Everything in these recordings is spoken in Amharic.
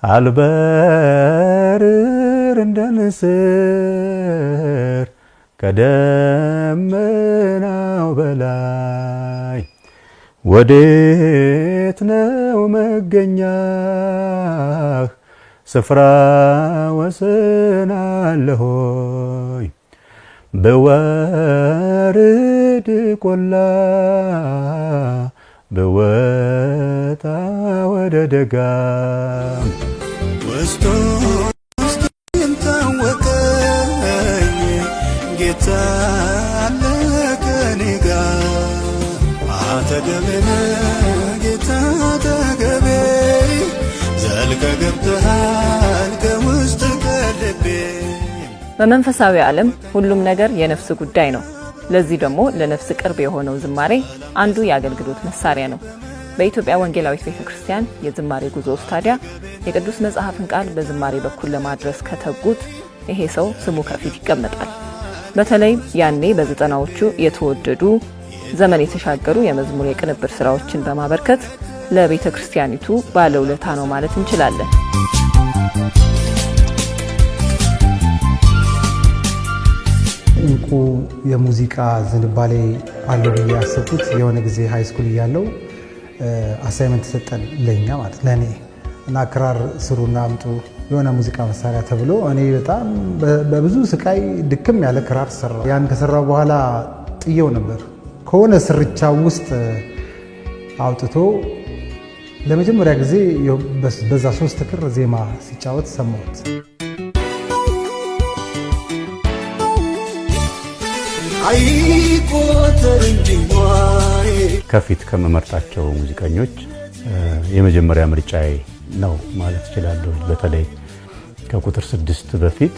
አልበርር እንደንስር ከደመናው በላይ ወዴት ነው መገኛህ ስፍራ ወሰን አለ ሆይ በወርድ ቆላ በወጣ ወደ ደጋም ወስቶ ታወቀኝ ጌታ ለከኔ ጋር አተገበነ ጌታ ተገበ ዘልቀ ገብተሃል ከውስጥ ቀልቤ በመንፈሳዊ ዓለም ሁሉም ነገር የነፍስ ጉዳይ ነው። ለዚህ ደግሞ ለነፍስ ቅርብ የሆነው ዝማሬ አንዱ የአገልግሎት መሳሪያ ነው። በኢትዮጵያ ወንጌላዊት ቤተክርስቲያን የዝማሬ ጉዞ ውስጥ ታዲያ የቅዱስ መጽሐፍን ቃል በዝማሬ በኩል ለማድረስ ከተጉት ይሄ ሰው ስሙ ከፊት ይቀመጣል። በተለይ ያኔ በ90ዎቹ የተወደዱ ዘመን የተሻገሩ የመዝሙር የቅንብር ስራዎችን በማበርከት ለቤተክርስቲያኒቱ ባለውለታ ነው ማለት እንችላለን። እንቁ የሙዚቃ ዝንባሌ አለው ብዬ ያሰብኩት የሆነ ጊዜ ሃይ ስኩል እያለው አሳይመንት ተሰጠን ለኛ ማለት ለኔ እና ክራር ስሩና አምጡ የሆነ ሙዚቃ መሳሪያ ተብሎ እኔ በጣም በብዙ ስቃይ ድክም ያለ ክራር ሰራው። ያን ከሰራው በኋላ ጥየው ነበር። ከሆነ ስርቻ ውስጥ አውጥቶ ለመጀመሪያ ጊዜ በዛ 3 ክር ዜማ ሲጫወት ሰማሁት። ከፊት ከመመርጣቸው ሙዚቀኞች የመጀመሪያ ምርጫዬ ነው ማለት እችላለሁ። በተለይ ከቁጥር 6 በፊት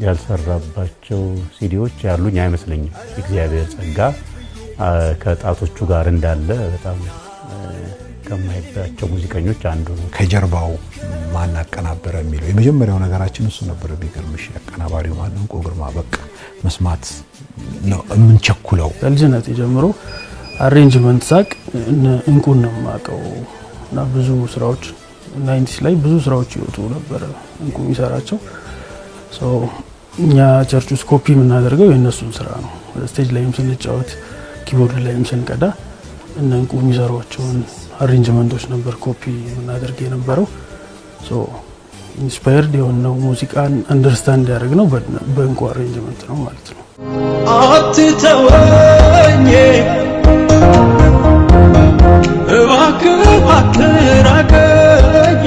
ያልሰራባቸው ሲዲዎች ያሉኝ አይመስለኝም። እግዚአብሔር ጸጋ ከጣቶቹ ጋር እንዳለ በጣም ከማይባቸው ሙዚቀኞች አንዱ ነው። ከጀርባው ማን አቀናበረ የሚለው የመጀመሪያው ነገራችን እሱ ነበር። ቢገርምሽ አቀናባሪው ማን ነው? ግርማ በቃ መስማት ነው የምንቸኩለው። ከልጅነት ጀምሮ አሬንጅመንት ሳቅ እንቁን ነው የማውቀው እና ብዙ ስራዎች 90s ላይ ብዙ ስራዎች ይወጡ ነበር እንቁ የሚሰራቸው። እኛ ቸርች ውስጥ ኮፒ የምናደርገው የእነሱን ስራ ነው። ስቴጅ ላይም ስንጫወት ኪቦርድ ላይም ስንቀዳ እነ እንቁ የሚሰሯቸውን አሬንጅመንቶች ነበር ኮፒ የምናደርግ የነበረው። ኢንስፓየርድ የሆነው ሙዚቃን አንደርስታንድ ያደረግነው በእንቁ አሬንጅመንት ነው ማለት ነው። አትተወኝ እባክህ አትራቀኝ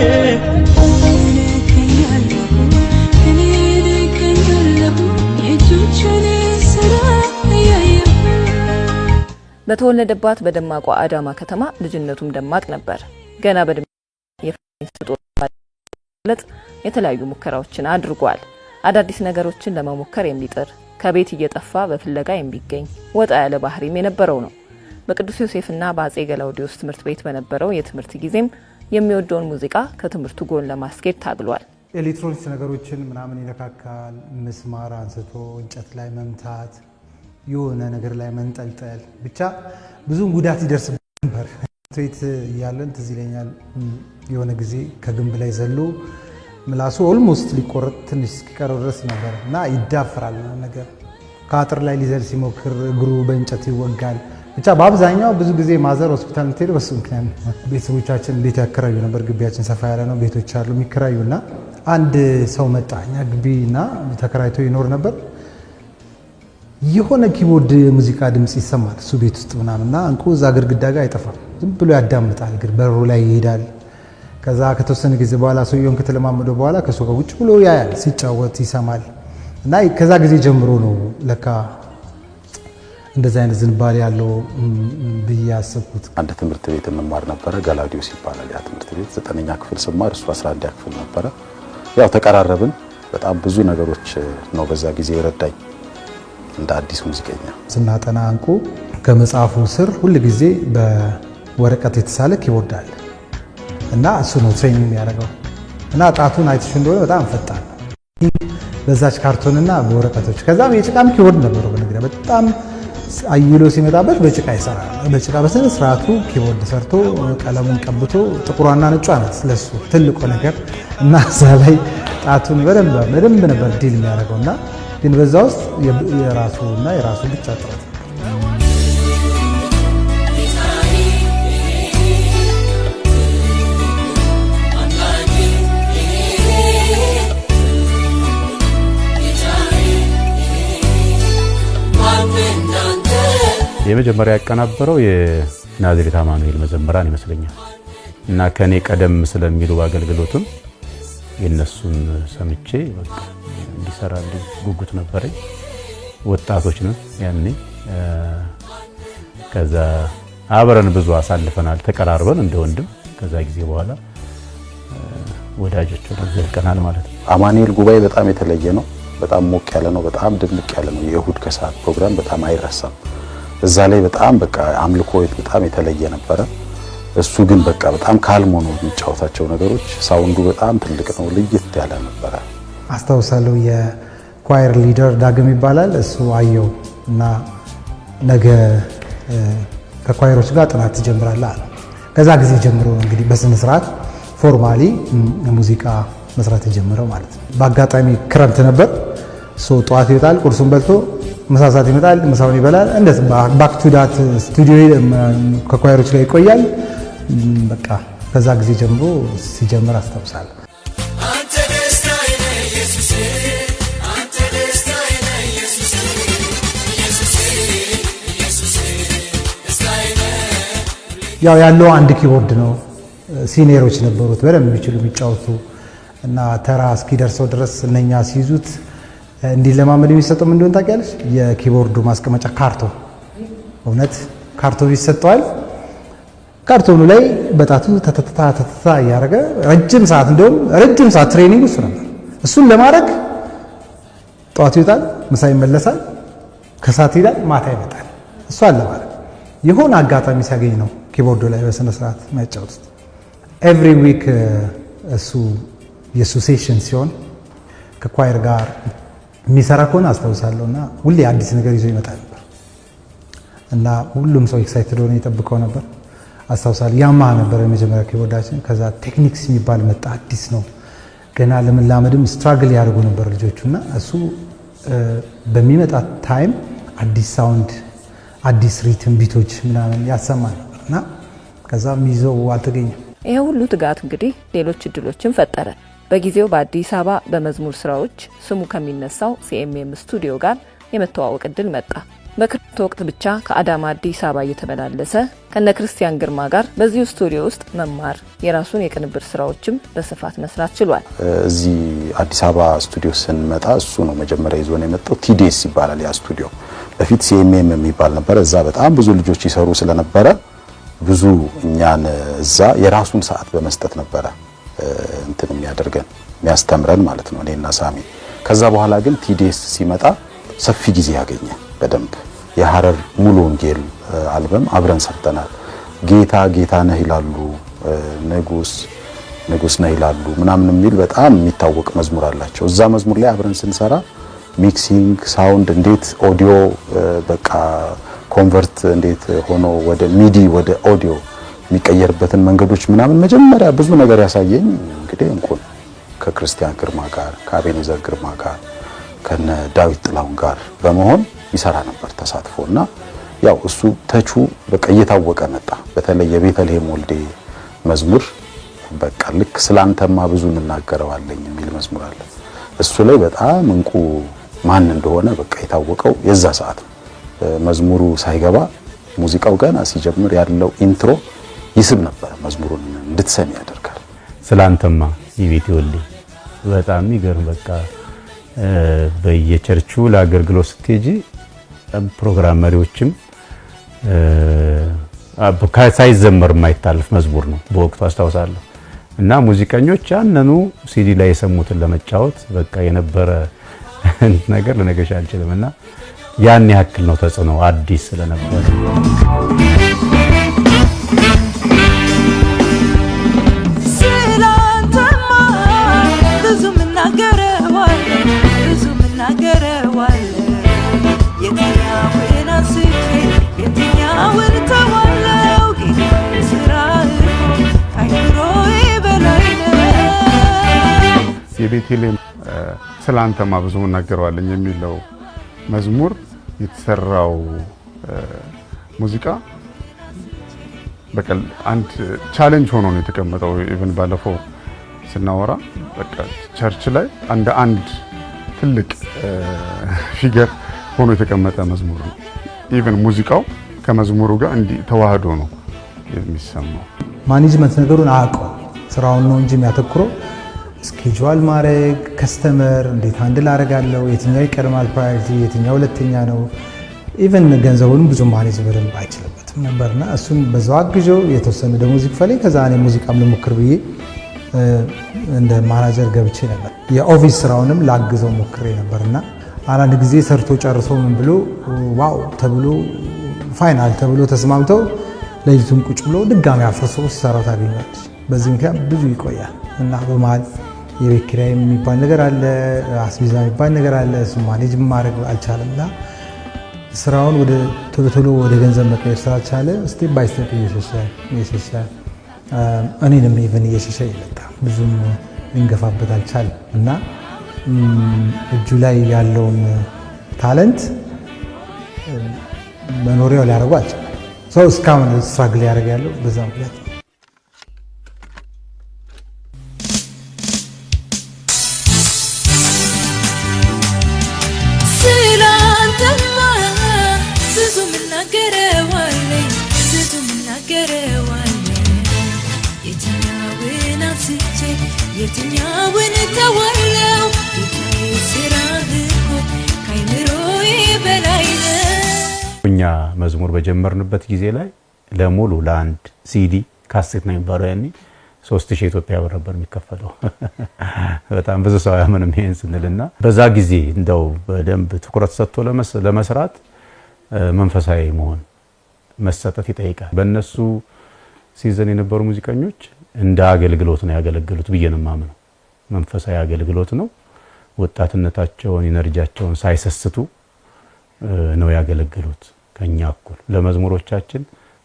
በተወለደባት በደማቋ አዳማ ከተማ ልጅነቱም ደማቅ ነበር። ገና የተለያዩ ሙከራዎችን አድርጓል። አዳዲስ ነገሮችን ለመሞከር የሚጥር ከቤት እየጠፋ በፍለጋ የሚገኝ ወጣ ያለ ባህሪም የነበረው ነው። በቅዱስ ዮሴፍና በአጼ ገላውዲዮስ ትምህርት ቤት በነበረው የትምህርት ጊዜም የሚወደውን ሙዚቃ ከትምህርቱ ጎን ለማስኬድ ታግሏል። ኤሌክትሮኒክስ ነገሮችን ምናምን ይነካካል። ምስማር አንስቶ እንጨት ላይ መምታት፣ የሆነ ነገር ላይ መንጠልጠል፣ ብቻ ብዙ ጉዳት ይደርስ ነበር። ትዊት እያለን ትዝ ይለኛል የሆነ ጊዜ ከግንብ ላይ ዘሎ ምላሱ ኦልሞስት ሊቆረጥ ትንሽ እስኪቀረው ድረስ ነበር እና ይዳፈራል ነገር። ከአጥር ላይ ሊዘል ሲሞክር እግሩ በእንጨት ይወጋል። ብቻ በአብዛኛው ብዙ ጊዜ ማዘር ሆስፒታል የምትሄደው በሱ ምክንያት ነው። ቤተሰቦቻችን ቤት ያከራዩ ነበር። ግቢያችን ሰፋ ያለ ነው፣ ቤቶች አሉ የሚከራዩና አንድ ሰው መጣ እኛ ግቢና ተከራይቶ ይኖር ነበር። የሆነ ኪቦርድ ሙዚቃ ድምጽ ይሰማል እሱ ቤት ውስጥ ምናምንና እንቁ እዛ ግድግዳ ጋር አይጠፋም። ዝም ብሎ ያዳምጣል። በሩ ላይ ይሄዳል። ከዛ ከተወሰነ ጊዜ በኋላ ሰውየውን ከተለማመደው በኋላ ከሱ ጋር ውጭ ብሎ ያያል፣ ሲጫወት ይሰማል። እና ከዛ ጊዜ ጀምሮ ነው ለካ እንደዚህ አይነት ዝንባሌ ያለው ብዬ ያሰብኩት። አንድ ትምህርት ቤት መማር ነበረ፣ ገላውዲዮስ ይባላል ያ ትምህርት ቤት። 9ኛ ክፍል ስማር እሱ 11ኛ ክፍል ነበረ። ያው ተቀራረብን። በጣም ብዙ ነገሮች ነው በዛ ጊዜ ይረዳኝ እንደ አዲስ ሙዚቀኛ። ስናጠና እንቁ ከመጽሐፉ ስር ሁሉ ጊዜ በወረቀት የተሳለ ኪቦርድ አለ እና እሱ ነው ትሬኒንግ ያደረገው እና ጣቱን አይተሽ እንደሆነ በጣም ፈጣን ነው በዛች ካርቶንና በወረቀቶች። ከዛም የጭቃም ኪቦርድ ነበረው በነገር በጣም አይሎ ሲመጣበት በጭቃ ይሰራል። በጭቃ በስነ ስርዓቱ ኪቦርድ ሰርቶ ቀለሙን ቀብቶ ጥቁሯና ነጯ ናት ስለሱ ትልቁ ነገር እና እዛ ላይ ጣቱን በደንብ ነበር ዲል የሚያደርገውና ግን በዛ ውስጥ የራሱ ብቻ ጥረት የመጀመሪያ ያቀናበረው የናዝሬት አማኑኤል መዘምራን ይመስለኛል እና ከኔ ቀደም ስለሚሉ አገልግሎትም የነሱን ሰምቼ በቃ እንዲሰራልኝ ጉጉት ነበረኝ። ወጣቶች ነው ያኔ። ከዛ አብረን ብዙ አሳልፈናል ተቀራርበን እንደ ወንድም። ከዛ ጊዜ በኋላ ወዳጆች ሆነን ዘልቀናል ማለት ነው። አማኑኤል ጉባኤ በጣም የተለየ ነው። በጣም ሞቅ ያለ ነው። በጣም ድምቅ ያለ ነው። የእሁድ ከሰዓት ፕሮግራም በጣም አይረሳም። እዛ ላይ በጣም በቃ አምልኮ በጣም የተለየ ነበረ። እሱ ግን በቃ በጣም ካልሞ ነው የሚጫወታቸው ነገሮች። ሳውንዱ በጣም ትልቅ ነው፣ ለየት ያለ ነበረ። አስታውሳለሁ የኳየር ሊደር ዳግም ይባላል። እሱ አየው እና ነገ ከኳየሮች ጋር ጥናት ትጀምራለህ አለ። ከዛ ጊዜ ጀምሮ እንግዲህ በስነ ስርዓት ፎርማሊ ሙዚቃ መስራት የጀመረው ማለት ነው። በአጋጣሚ ክረምት ነበር። ጠዋት ይወጣል፣ ቁርሱን በልቶ መሳሳት ይመጣል፣ ምሳውን ይበላል። እንደዚህ ባክ ቱ ዳት ስቱዲዮ ከኳየሮች ጋር ይቆያል። በቃ ከዛ ጊዜ ጀምሮ ሲጀምር አስታውሳለሁ። ያው ያለው አንድ ኪቦርድ ነው። ሲኒየሮች ነበሩት በደንብ የሚችሉ የሚጫወቱ እና ተራ እስኪደርሰው ድረስ እነኛ ሲይዙት እንዲለማመድ የሚሰጠው ምን እንደሆነ ታውቂያለሽ? የኪቦርዱ ማስቀመጫ ካርቶን፣ እውነት ካርቶን ይሰጠዋል። ካርቶኑ ላይ በጣቱ ተተታ እያደረገ ረጅም ሰዓት እንደውም ረጅም ሰዓት ትሬኒንግ እሱ ነበር። እሱን ለማድረግ ጠዋት ይወጣል፣ ምሳ ይመለሳል፣ ከሰዓት ይላል፣ ማታ ይመጣል። እሱ አለ ማለት የሆነ አጋጣሚ ሲያገኝ ነው ኪቦርዱ ላይ በስነ ስርዓት የሚያጫውቱት። ኤቭሪ ዊክ እሱ የሱ ሴሽን ሲሆን ከኳየር ጋር የሚሰራ ከሆነ አስታውሳለሁና ሁሌ አዲስ ነገር ይዞ ይመጣ ነበር እና ሁሉም ሰው ኤክሳይትድ ሆነ ይጠብቀው ነበር። አስታውሳለሁ ያማሃ ነበር የመጀመሪያ ኪቦርዳችን። ከዛ ቴክኒክስ የሚባል መጣ፣ አዲስ ነው ገና ለመላመድም ስትራግል ያደርጉ ነበር ልጆቹና እሱ በሚመጣ ታይም አዲስ ሳውንድ፣ አዲስ ሪትም፣ ቢቶች ምናምን ያሰማ ነበርና ከዛም ይዘው አልተገኘም። ይሄ ሁሉ ትጋት እንግዲህ ሌሎች እድሎችን ፈጠረ። በጊዜው በአዲስ አበባ በመዝሙር ስራዎች ስሙ ከሚነሳው ሲኤምኤም ስቱዲዮ ጋር የመተዋወቅ እድል መጣ። በክረምት ወቅት ብቻ ከአዳማ አዲስ አበባ እየተመላለሰ ከነ ክርስቲያን ግርማ ጋር በዚሁ ስቱዲዮ ውስጥ መማር፣ የራሱን የቅንብር ስራዎችም በስፋት መስራት ችሏል። እዚህ አዲስ አበባ ስቱዲዮ ስንመጣ እሱ ነው መጀመሪያ ይዞ ነው የመጣው። ቲዲኤስ ይባላል ያ ስቱዲዮ። በፊት ሲኤምኤም የሚባል ነበር። እዛ በጣም ብዙ ልጆች ይሰሩ ስለነበረ ብዙ እኛን እዛ የራሱን ሰዓት በመስጠት ነበረ እንትን የሚያደርገን የሚያስተምረን ማለት ነው እኔና ሳሚ። ከዛ በኋላ ግን ቲዲኤስ ሲመጣ ሰፊ ጊዜ ያገኘ በደንብ የሐረር ሙሉ ወንጌል አልበም አብረን ሰርተናል። ጌታ ጌታ ነህ ይላሉ፣ ንጉስ ነህ ይላሉ ምናምን የሚል በጣም የሚታወቅ መዝሙር አላቸው። እዛ መዝሙር ላይ አብረን ስንሰራ ሚክሲንግ፣ ሳውንድ እንዴት ኦዲዮ በቃ ኮንቨርት እንዴት ሆኖ ወደ ሚዲ ወደ ኦዲዮ የሚቀየርበትን መንገዶች ምናምን መጀመሪያ ብዙ ነገር ያሳየኝ እንግዲህ እንቁን ከክርስቲያን ግርማ ጋር ከአቤኔዘር ግርማ ጋር ከነ ዳዊት ጥላውን ጋር በመሆን ይሰራ ነበር ተሳትፎና ያው እሱ ተቹ በቃ እየታወቀ መጣ። በተለይ የቤተልሔም ወልዴ መዝሙር በቃ ልክ ስላንተማ ብዙ እንናገረዋለኝ የሚል መዝሙር አለ። እሱ ላይ በጣም እንቁ ማን እንደሆነ በቃ የታወቀው የዛ ሰዓት ነው። መዝሙሩ ሳይገባ ሙዚቃው ገና ሲጀምር ያለው ኢንትሮ ይስብ ነበር፣ መዝሙሩን እንድትሰሚ ያደርጋል። ስላንተማ የቤቴ ወልዴ በጣም የሚገርም በቃ በየቸርቹ ለአገልግሎት ስትሄጂ ፕሮግራም መሪዎችም ሳይዘመር የማይታለፍ መዝሙር ነው በወቅቱ አስታውሳለሁ። እና ሙዚቀኞች ያንኑ ሲዲ ላይ የሰሙትን ለመጫወት በቃ የነበረ ነገር ልነግርሽ አልችልም። እና ያን ያክል ነው ተጽዕኖ አዲስ ስለነበረ ብዙ ምናገረዋል የትኛው የቤቴሌም ስላንተማ ብዙ እናገረዋለኝ የሚለው መዝሙር የተሰራው ሙዚቃ በቃ አንድ ቻሌንጅ ሆኖ ነው የተቀመጠው። ኢቭን ባለፈው ስናወራ በቃ ቸርች ላይ አንድ ትልቅ ፊገር ሆኖ የተቀመጠ መዝሙር ነው። ኢቭን ሙዚቃው ከመዝሙሩ ጋር እንዲህ ተዋህዶ ነው የሚሰማው። ማኔጅመንት ነገሩን አያውቀው፣ ስራውን ነው እንጂ የሚያተኩረው ስኬጁል ማድረግ፣ ከስተመር እንዴት አንድል አደርጋለሁ፣ የትኛው ይቀድማል ፕራዮሪቲ፣ የትኛው ሁለተኛ ነው። ኢቭን ገንዘቡንም ብዙ ማኔጅ በደንብ አይችልበትም ነበርና እሱን በዛው አግዤው የተወሰነ ደሞዝ ይክፈለኝ፣ ከዛ እኔ ሙዚቃም ልሞክር ብዬ እንደ ማናጀር ገብቼ ነበር። የኦፊስ ስራውንም ላግዘው ሞክሬ ነበርና አንድ ጊዜ ሰርቶ ጨርሶ ምን ብሎ ዋው ተብሎ ፋይናል ተብሎ ተስማምተው ለይቱን ቁጭ ብሎ ድጋሚ አፍርሶ ሲሰራው ታገኛለች። በዚህ ምክንያት ብዙ ይቆያል እና በመሃል የቤት ኪራይ የሚባል ነገር አለ፣ አስቤዛ የሚባል ነገር አለ። እሱ ማኔጅ ማድረግ አልቻለምና ስራውን ወደ ቶሎ ወደ ገንዘብ መቀየር ስላልቻለ ስቴፕ ባይ ስቴፕ እየሸሸ እኔንም ኢቭን እየሸሸ ይመጣ ብዙም ልንገፋበት አልቻለም እና እጁ ላይ ያለውን ታለንት መኖሪያው ሊያደርጉ አልቻለም። ሰው እስካሁን ስትራግል ያደርግ ያለው በዛ ምክንያት ነው። የትኛውን ተወለው ስራህ እኮ ከአይምሮዬ በላይ ነው። እኛ መዝሙር በጀመርንበት ጊዜ ላይ ለሙሉ ለአንድ ሲዲ ካሴት ነው የሚባለው ያኔ 3000 ኢትዮጵያ ብር ነበር የሚከፈለው። በጣም ብዙ ሰው ያምንም ይሄን ስንልና በዛ ጊዜ እንደው በደንብ ትኩረት ሰጥቶ ለመስራት መንፈሳዊ መሆን መሰጠት ይጠይቃል። በእነሱ ሲዘን የነበሩ ሙዚቀኞች እንደ አገልግሎት ነው ያገለግሉት ብዬ ነው የማምነው። መንፈሳዊ አገልግሎት ነው። ወጣትነታቸውን ኢነርጂያቸውን ሳይሰስቱ ነው ያገለግሉት። ከኛ እኩል ለመዝሙሮቻችን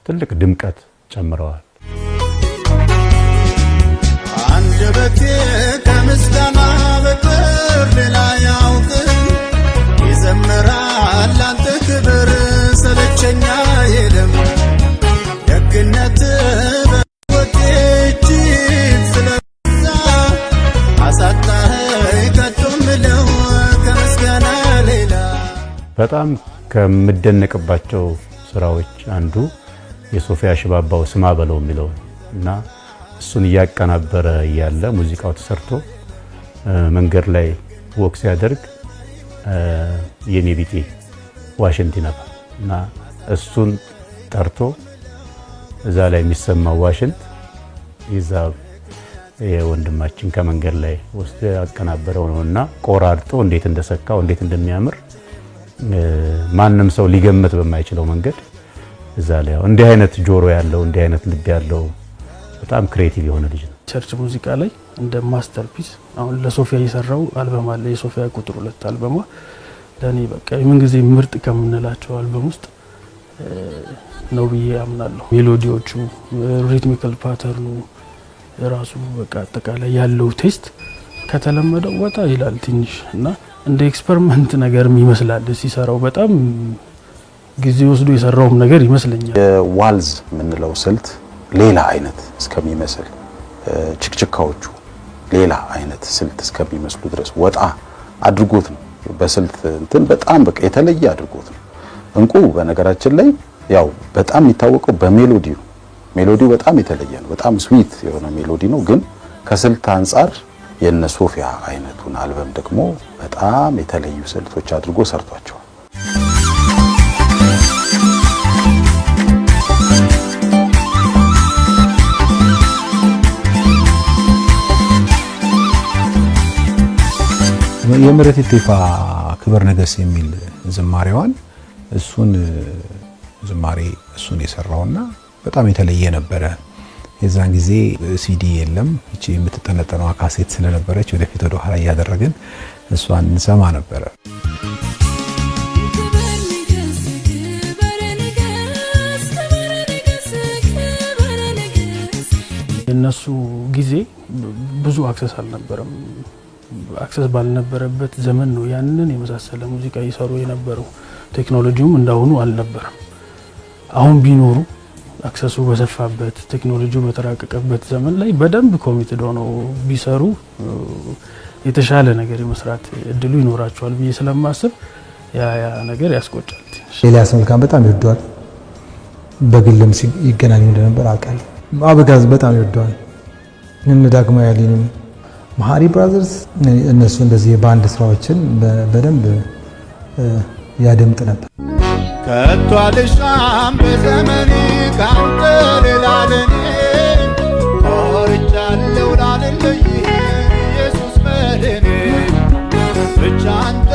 ትልቅ ድምቀት ጨምረዋል። አንደበቴ ከምስጋና በቀር ሌላ ያውቅም፣ ይዘምራል ላንተ ክብር ሰለቸኛ የለም ደግነት በጣም ከምደነቅባቸው ስራዎች አንዱ የሶፊያ ሽባባው ስማ በለው የሚለው እና እሱን እያቀናበረ ያለ ሙዚቃው ተሰርቶ መንገድ ላይ ወክ ሲያደርግ የኔ ቢጤ ዋሽንት ነበር እና እሱን ጠርቶ እዛ ላይ የሚሰማው ዋሽንት ይዛ የወንድማችን ከመንገድ ላይ ወስዶ ያቀናበረው ነውና ቆራርጦ እንዴት እንደሰካው እንዴት እንደሚያምር ማንም ሰው ሊገመት በማይችለው መንገድ እዛ ላይ እንዲህ አይነት ጆሮ ያለው እንዲህ አይነት ልብ ያለው በጣም ክሬቲቭ የሆነ ልጅ ነው። ቸርች ሙዚቃ ላይ እንደ ማስተርፒስ አሁን ለሶፊያ የሰራው አልበም አለ። የሶፊያ ቁጥር 2 አልበሟ ለኔ በቃ የምን ጊዜ ምርጥ ከምንላቸው አልበም ውስጥ ነው ብዬ አምናለሁ። ሜሎዲዎቹ፣ ሪትሚካል ፓተርኑ ራሱ በቃ አጠቃላይ ያለው ቴስት ከተለመደው ወጣ ይላል ትንሽ እና እንደ ኤክስፐሪመንት ነገር ይመስላል ሲሰራው። በጣም ጊዜ ወስዶ የሰራውም ነገር ይመስለኛል። የዋልዝ የምንለው ስልት ሌላ አይነት እስከሚመስል ችክችካዎቹ ሌላ አይነት ስልት እስከሚመስሉ ድረስ ወጣ አድርጎት ነው በስልት እንትን በጣም በቃ የተለየ አድርጎት ነው። እንቁ በነገራችን ላይ ያው በጣም የሚታወቀው በሜሎዲው ሜሎዲው በጣም የተለየ ነው። በጣም ስዊት የሆነ ሜሎዲ ነው። ግን ከስልት አንፃር የነ ሶፊያ አይነቱን አልበም ደግሞ በጣም የተለዩ ስልቶች አድርጎ ሰርቷቸዋል። የምህረት ኢቴፋ ክብር ነገስ የሚል ዝማሬዋን እሱን ዝማሬ እሱን የሰራውና በጣም የተለየ ነበረ። የዛን ጊዜ ሲዲ የለም፣ እቺ የምትጠነጠነው ካሴት ስለነበረች ወደፊት ወደ ኋላ ያደረግን እሷን እንሰማ ነበረ። የነሱ ጊዜ ብዙ አክሰስ አልነበረም አክሰስ ባልነበረበት ዘመን ነው ያንን የመሳሰለ ሙዚቃ ይሰሩ የነበረው። ቴክኖሎጂውም እንዳሁኑ አልነበረም። አሁን ቢኖሩ አክሰሱ በሰፋበት ቴክኖሎጂው በተራቀቀበት ዘመን ላይ በደንብ ኮሚትድ ሆነው ቢሰሩ የተሻለ ነገር የመስራት እድሉ ይኖራቸዋል ብዬ ስለማስብ ያ ነገር ያስቆጫል። ኤልያስ መልካም በጣም ይወደዋል። በግልም ይገናኙ እንደነበር አውቃለሁ። አበጋዝ በጣም ይወደዋል። እነ ዳግማዊ ያሊንም መሀሪ ብራዘርስ እነሱ እንደዚህ የባንድ ስራዎችን በደንብ ያደምጥ ነበር። ከቶ አልሻም በዘመኔ ካንተ ሌላ ለኔ ቆርጫለሁ ላለለይ ኢየሱስ መድኔ ብቻ አንተ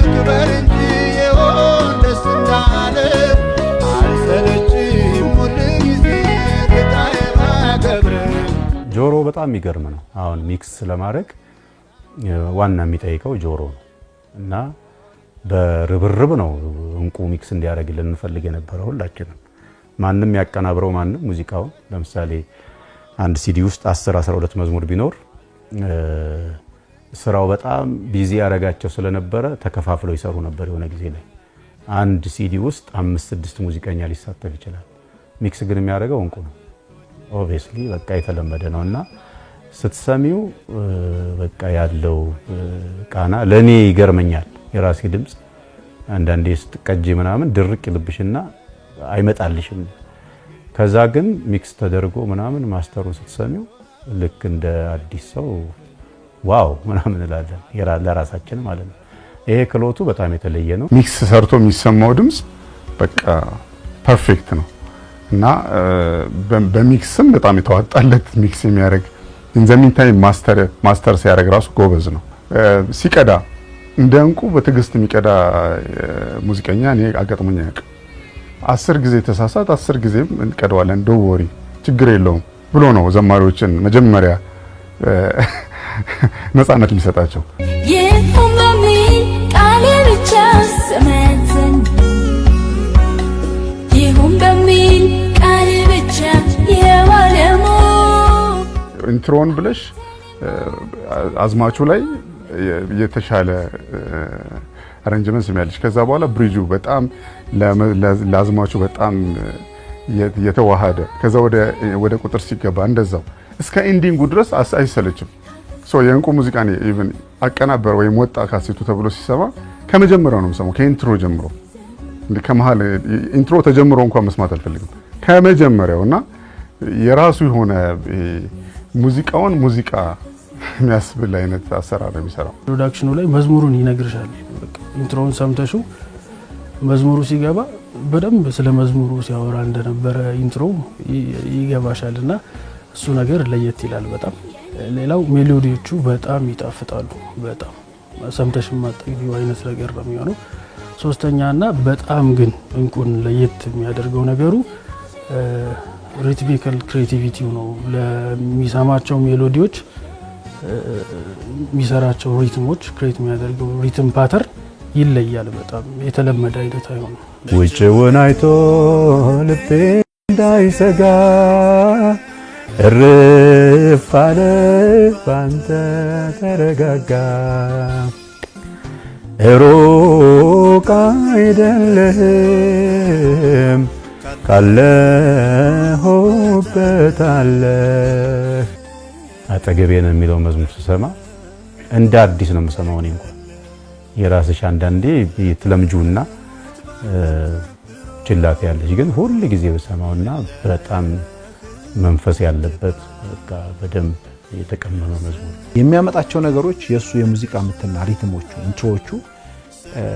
ክበር እንጂ የሆን ደስ እንዳለ አልሰለችም ሁል ጊዜ ጌታዬ ማከብር። ጆሮ በጣም የሚገርም ነው። አሁን ሚክስ ለማድረግ ዋና የሚጠይቀው ጆሮ ነው እና በርብርብ ነው እንቁ ሚክስ እንዲያደርግልን እንፈልግ የነበረው ሁላችንም። ማንም ያቀናብረው ማንም ሙዚቃው ለምሳሌ አንድ ሲዲ ውስጥ 10 12 መዝሙር ቢኖር ስራው በጣም ቢዚ ያረጋቸው ስለነበረ ተከፋፍለው ይሰሩ ነበር። የሆነ ጊዜ ላይ አንድ ሲዲ ውስጥ 5 6 ሙዚቀኛ ሊሳተፍ ይችላል። ሚክስ ግን የሚያደርገው እንቁ ነው። ኦብቪየስሊ በቃ የተለመደ ነውና ስትሰሚው በቃ ያለው ቃና ለኔ ይገርመኛል። የራሴ ድምጽ አንዳንዴ ስትቀጂ ምናምን ድርቅ ይልብሽና አይመጣልሽም። ከዛ ግን ሚክስ ተደርጎ ምናምን ማስተሩን ስትሰሚው ልክ እንደ አዲስ ሰው ዋው ምናምን እንላለን ለራሳችን ማለት ነው። ይሄ ክሎቱ በጣም የተለየ ነው። ሚክስ ሰርቶ የሚሰማው ድምጽ በቃ ፐርፌክት ነው እና በሚክስም በጣም የተዋጣለት ሚክስ የሚያደርግ ኢንዘሚንታይ ማስተር ሲያደርግ ራሱ ጎበዝ ነው። ሲቀዳ እንደ እንቁ በትዕግስት የሚቀዳ ሙዚቀኛ እኔ አጋጥሞኝ አያውቅም። 10 ጊዜ ተሳሳት 10 ጊዜም እንቀዳዋለን ዶወሪ ችግር የለውም ብሎ ነው ዘማሪዎችን መጀመሪያ ነፃነት ሊሰጣቸው። ይሁን በሚል ቃል ብቻ ስመትን ይሁን በሚል ቃል ብቻ የዋለሙ ኢንትሮን ብለሽ አዝማቹ ላይ የተሻለ አሬንጅመንት የሚያልሽ ከዛ በኋላ ብሪጁ በጣም ለአዝማቹ በጣም የተዋሃደ ከዛ ወደ ቁጥር ሲገባ እንደዛው እስከ ኤንዲንጉ ድረስ አይሰለችም። ሶ የእንቁ ሙዚቃ ነው ኢቭን አቀናበር ወይም ወጣ ካሴቱ ተብሎ ሲሰማ ከመጀመሪያው ነው የምሰማው ከኢንትሮ ጀምሮ ከመሃል ኢንትሮ ተጀምሮ እንኳን መስማት አልፈልግም ከመጀመሪያውና የራሱ የሆነ ሙዚቃውን ሙዚቃ የሚያስብል አይነት አሰራር ነው የሚሰራው። ፕሮዳክሽኑ ላይ መዝሙሩን ይነግርሻል። በቃ ኢንትሮውን ሰምተሽው መዝሙሩ ሲገባ በደንብ ስለ መዝሙሩ ሲያወራ እንደነበረ ኢንትሮ ይገባሻልና እሱ ነገር ለየት ይላል በጣም። ሌላው ሜሎዲዎቹ በጣም ይጣፍጣሉ። በጣም ሰምተሽ ማጠግቢው አይነት ነገር ነው የሚሆነው። ሶስተኛና በጣም ግን እንቁን ለየት የሚያደርገው ነገሩ ሪትሚካል ክሬቲቪቲው ነው። ለሚሰማቸው ሜሎዲዎች የሚሰራቸው ሪትሞች ክሬት የሚያደርገው ሪትም ፓተርን ይለያል። በጣም የተለመደ አይነት አይሆንም። ውጭውን አይቶ ልቤ እንዳይሰጋ እርፍ አለ ባንተ ተረጋጋ ሩቅ አይደለህም ካለሁበት አለህ አጠገቤ ነው የሚለው መዝሙር ስሰማ እንደ አዲስ ነው የምሰማው። እኔ እንኳን የራስሽ አንዳንዴ ትለምጁና ችላት ያለሽ ግን ሁሉ ጊዜ በሰማውና በጣም መንፈስ ያለበት በቃ በደንብ የተቀመመ መዝሙር የሚያመጣቸው ነገሮች የሱ የሙዚቃ ምትና ሪትሞቹ ኢንትሮዎቹ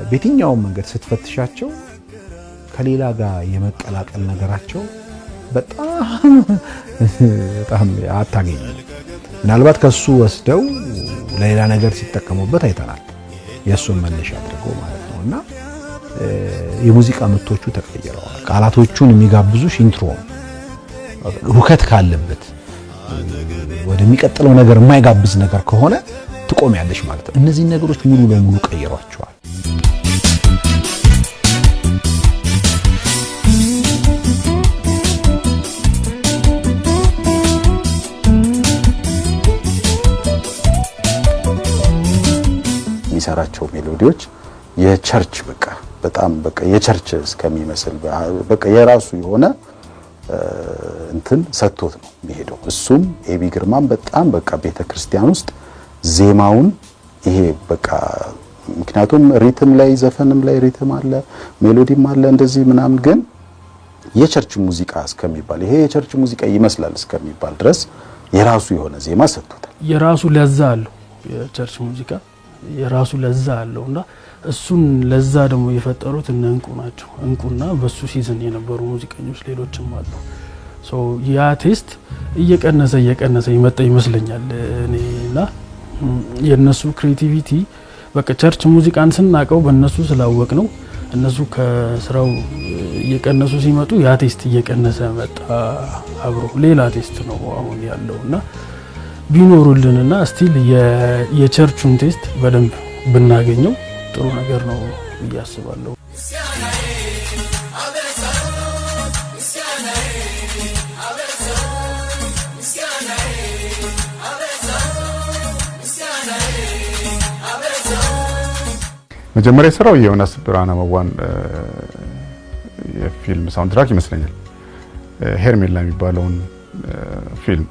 በየትኛውም መንገድ ስትፈትሻቸው ከሌላ ጋር የመቀላቀል ነገራቸው በጣም አታገኝ። ምናልባት ከሱ ወስደው ለሌላ ነገር ሲጠቀሙበት አይተናል። የሱን መነሻ አድርገው ማለት ነውና የሙዚቃ ምቶቹ ተቀይረዋል። ቃላቶቹን የሚጋብዙሽ ኢንትሮ ሁከት ካለበት ወደሚቀጥለው ነገር የማይጋብዝ ነገር ከሆነ ትቆሚያለሽ ማለት ነው። እነዚህ ነገሮች ሙሉ ለሙሉ ቀይሯቸዋል። የሚሰራቸው ሜሎዲዎች የቸርች በቃ በጣም በቃ የቸርች እስከሚመስል በቃ የራሱ የሆነ እንትን ሰጥቶት ነው የሚሄደው። እሱም ኤቢ ግርማም በጣም በቃ ቤተክርስቲያን ውስጥ ዜማውን ይሄ በቃ ምክንያቱም ሪትም ላይ ዘፈንም ላይ ሪትም አለ ሜሎዲም አለ እንደዚህ ምናምን ግን የቸርች ሙዚቃ እስከሚባል ይሄ የቸርች ሙዚቃ ይመስላል እስከሚባል ድረስ የራሱ የሆነ ዜማ ሰጥቶታል። የራሱ ለዛ አለው የቸርች ሙዚቃ የራሱ ለዛ አለውና እሱን ለዛ ደግሞ የፈጠሩት እነ እንቁ ናቸው። እንቁና በሱ ሲዝን የነበሩ ሙዚቀኞች ሌሎችም አሉ። ሶ ያ ቴስት እየቀነሰ ይመጣ ይመስለኛል እኔና የነሱ ክሬቲቪቲ በቃ ቸርች ሙዚቃን ስናቀው በእነሱ ስላወቅ ነው እነሱ ከስራው እየቀነሱ ሲመጡ ያ ቴስት እየቀነሰ መጣ አብሮ ሌላ ቴስት ነው አሁን ያለውና ቢኖሩልንና ስቲል የቸርቹን ቴስት በደንብ ብናገኘው ጥሩ ነገር ነው ያስባለሁ። መጀመሪያ የሰራው የዮናስ ብርሃነ መዋን የፊልም ሳውንድ ትራክ ይመስለኛል ሄርሜላ የሚባለውን ፊልም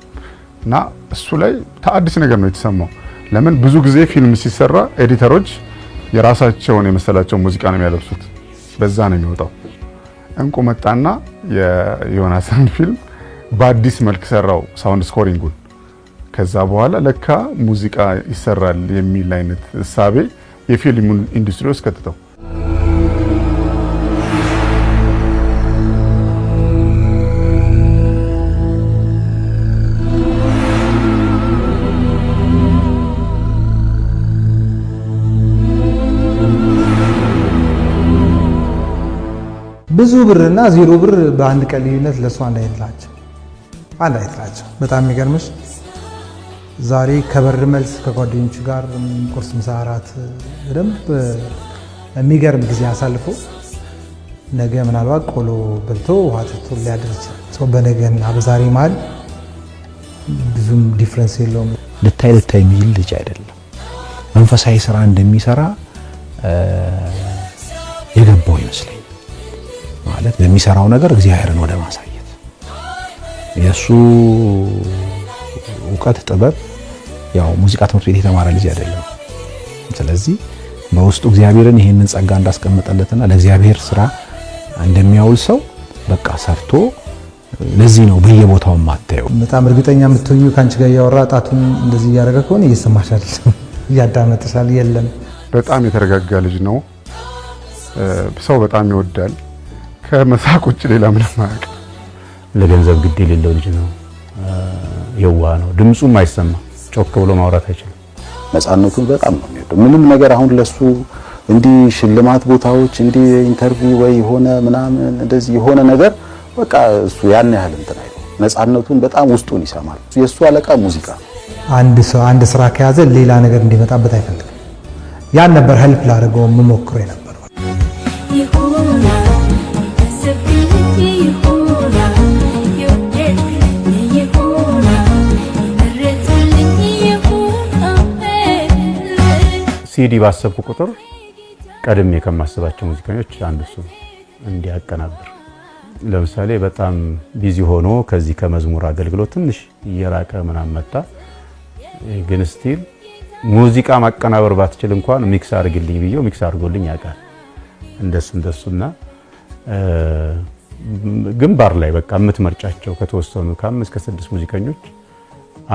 እና እሱ ላይ አዲስ ነገር ነው የተሰማው። ለምን ብዙ ጊዜ ፊልም ሲሰራ ኤዲተሮች የራሳቸውን የመሰላቸው ሙዚቃ ነው የሚያለብሱት በዛ ነው የሚወጣው። እንቁ መጣና የዮናስን ፊልም በአዲስ መልክ ሰራው ሳውንድ ስኮሪንጉን። ከዛ በኋላ ለካ ሙዚቃ ይሰራል የሚል አይነት እሳቤ የፊልም ኢንዱስትሪ ውስጥ ከተተው። ብዙ ብርና ዜሮ ብር በአንድ ቀን ልዩነት ለሱ አንድ አይትላቸው። በጣም የሚገርምሽ ዛሬ ከበር መልስ ከጓደኞቹ ጋር ቁርስ፣ ምሳ፣ እራት በደንብ የሚገርም ጊዜ አሳልፎ ነገ ምናልባት ቆሎ በልቶ ውሃ ጠጥቶ ሊያድር ይችላል። ሰው በነገና በዛሬ መሀል ብዙም ዲፍረንስ የለውም። ልታይ የሚል ልጅ አይደለም። መንፈሳዊ ስራ እንደሚሰራ የገባው ይመስለኛል። ማለት በሚሰራው ነገር እግዚአብሔርን ወደ ማሳየት የሱ እውቀት ጥበብ ያው ሙዚቃ ትምህርት ቤት የተማረ ልጅ አይደለም። ስለዚህ በውስጡ እግዚአብሔርን ይሄንን ጸጋ እንዳስቀመጠለትና ለእግዚአብሔር ስራ እንደሚያውል ሰው በቃ ሰርቶ ለዚህ ነው በየቦታው ማታየው። በጣም እርግጠኛ የምትሆኙ ካንቺ ጋር ያወራ ጣቱን እንደዚህ ያደረገ ከሆነ እየሰማሽ አይደለም፣ እያዳመጥሻል። የለም በጣም የተረጋጋ ልጅ ነው። ሰው በጣም ይወዳል። ከመሳቅ ውጭ ሌላ ምንም አያውቅም። ለገንዘብ ግድ የሌለው ልጅ ነው። የዋህ ነው። ድምጹም አይሰማ ጮክ ብሎ ማውራት አይችልም። ነፃነቱን በጣም ነው የሚወደው። ምንም ነገር አሁን ለሱ እንዲህ ሽልማት ቦታዎች እንዲህ ኢንተርቪው ወይ ሆነ ምናምን እንደዚህ የሆነ ነገር በቃ እሱ ያን ያህል እንትን አይደለም። ነፃነቱን በጣም ውስጡን ይሰማል። የሱ አለቃ ሙዚቃ ነው። አንድ ስራ ከያዘ ሌላ ነገር እንዲመጣበት አይፈልግም። ያን ነበር ሄልፕ ላደርገው የምሞክረው የነበረው። ሲዲ ባሰብኩ ቁጥር ቀድሜ ከማስባቸው ሙዚቀኞች አንዱ እሱ እንዲያቀናብር። ለምሳሌ በጣም ቢዚ ሆኖ ከዚህ ከመዝሙር አገልግሎት ትንሽ እየራቀ ምናምን መጣ። ግን ስቲል ሙዚቃ ማቀናበር ባትችል እንኳን ሚክስ አድርግልኝ ብዬው ሚክስ አድርጎልኝ ያውቃል። እንደሱና ግንባር ላይ በቃ የምትመርጫቸው ከተወሰኑ ከ5 እስከ 6 ሙዚቀኞች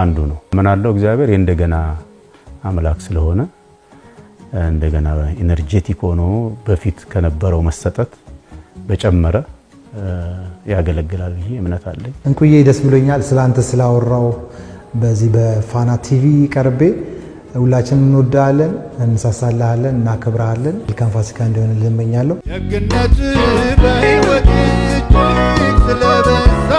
አንዱ ነው። ምን አለው እግዚአብሔር የእንደገና አምላክ ስለሆነ እንደገና ኢነርጄቲክ ሆኖ በፊት ከነበረው መሰጠት በጨመረ ያገለግላል ብዬ እምነት አለኝ። እንቁዬ ደስ ብሎኛል ስላንተ ስላወራው በዚህ በፋና ቲቪ ቀርቤ። ሁላችንም እንወዳለን፣ እንሳሳልሃለን፣ እናከብርሃለን። መልካም ፋሲካ እንዲሆንልህ እመኛለሁ። ደግነት በሕይወት እጅግ ስለበዛ